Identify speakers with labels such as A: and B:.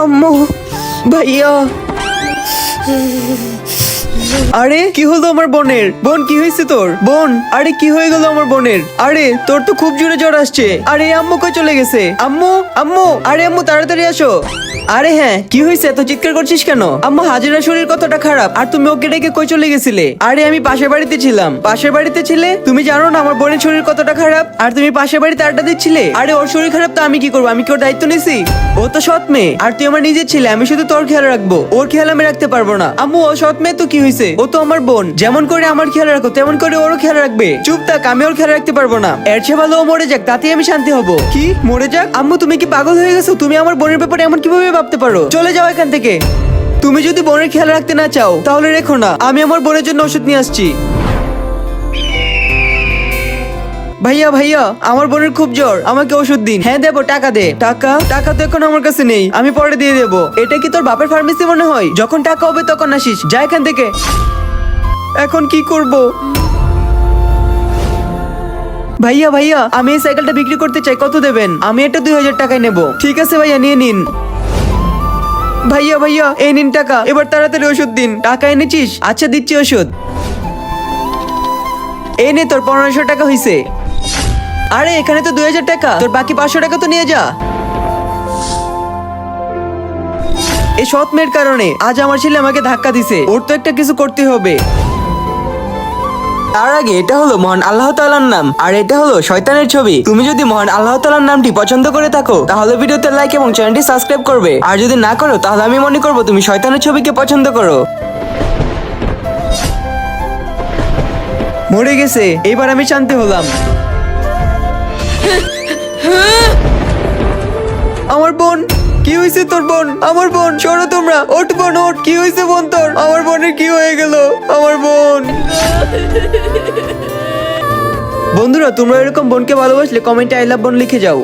A: আম্মু, ভাইয়া। আরে কি হলো আমার বোনের? বোন কি হয়েছে তোর? বোন, আরে কি হয়ে গেল আমার বোনের? আরে তোর তো খুব জোরে জ্বর আসছে। আরে আম্মু কই চলে গেছে? আম্মু, আম্মু, আরে আম্মু তাড়াতাড়ি আসো। আরে হ্যাঁ, কি হয়েছে? এত চিৎকার করছিস কেন? আম্মু হাজিরার শরীর কতটা খারাপ, আর তুমি ওকে ডেকে কই চলে গেছিলে? আরে আমি পাশের বাড়িতে ছিলাম। পাশের বাড়িতে ছিলে? তুমি জানো না আমার বোনের শরীর কতটা খারাপ, আর তুমি পাশের বাড়িতে আড্ডা দিচ্ছিলে? আরে ওর শরীর খারাপ তো আমি কি করবো? আমি কি ওর দায়িত্ব নিছি? ও তো সৎ মেয়ে, আর তুই আমার নিজের ছেলে। আমি শুধু তোর খেয়াল রাখবো, ওর খেয়াল আমি রাখতে পারবো না। আম্মু ও সৎ মেয়ে তো কি হয়েছে? ও তো আমার বোন। যেমন করে আমার খেয়াল রাখো তেমন করে ওরও খেয়াল রাখবে। চুপ থাক, আমি ওর খেয়াল রাখতে পারবো না। এর চেয়ে ভালো ও মরে যাক, তাতেই আমি শান্তি হব। কি মরে যাক? আম্মু তুমি কি পাগল হয়ে গেছো? তুমি আমার বোনের ব্যাপারে এমন কিভাবে ভাবতে পারো? চলে যাও এখান থেকে। তুমি যদি বোনের খেয়াল রাখতে না চাও তাহলে রেখো না, আমি আমার বোনের জন্য ওষুধ নিয়ে আসছি। ভাইয়া ভাইয়া, আমার বোনের খুব জ্বর, আমাকে ওষুধ দিন। হ্যাঁ দেবো, টাকা দে। টাকা? টাকা তো এখন আমার কাছে নেই, আমি পরে দিয়ে দেবো। এটা কি তোর বাপের ফার্মেসি মনে হয়? যখন টাকা হবে তখন আসিস, যা এখান থেকে। এখন কি করব? ভাইয়া ভাইয়া, আমি এই সাইকেলটা বিক্রি করতে চাই, কত দেবেন? আমি এটা 2000 টাকায় নেব। ঠিক আছে ভাইয়া, নিয়ে নিন। ভাইয়া ভাইয়া, এই নিন টাকা, এবার তাড়াতাড়ি ওষুধ দিন। টাকা এনেছিস? আচ্ছা দিচ্ছি ওষুধ। এই নে তোর 1500 টাকা হইছে। আরে এখানে তো 2000 টাকা, তোর বাকি 500 টাকা তো নিয়ে যা। এই সৎ মেয়ের কারণে আজ আমার ছেলে আমাকে ধাক্কা দিছে, ওর তো একটা কিছু করতে হবে। তার আগে এটা হলো মহান আল্লাহ তাআলার নাম, আর এটা হলো শয়তানের ছবি। তুমি যদি মহান আল্লাহ তাআলার নামটি পছন্দ করে থাকো তাহলে ভিডিওতে লাইক এবং চ্যানেলটি সাবস্ক্রাইব করবে, আর যদি না করো তাহলে আমি মনে করব তুমি শয়তানের ছবিকে পছন্দ করো। মরে গেছে, এবার আমি শান্তি হলাম। আমার বোন, কি হয়েছে তোর বোন? আমার বোন, সরো তোমরা, ওঠ বোন ওঠ। কি হয়েছে বোন তোর? আমার বোনের কি হয়ে গেল? আমার বোন। বন্ধুরা, তোমরা এরকম বোনকে ভালোবাসলে কমেন্টে আই লাভ বোন লিখে যাও।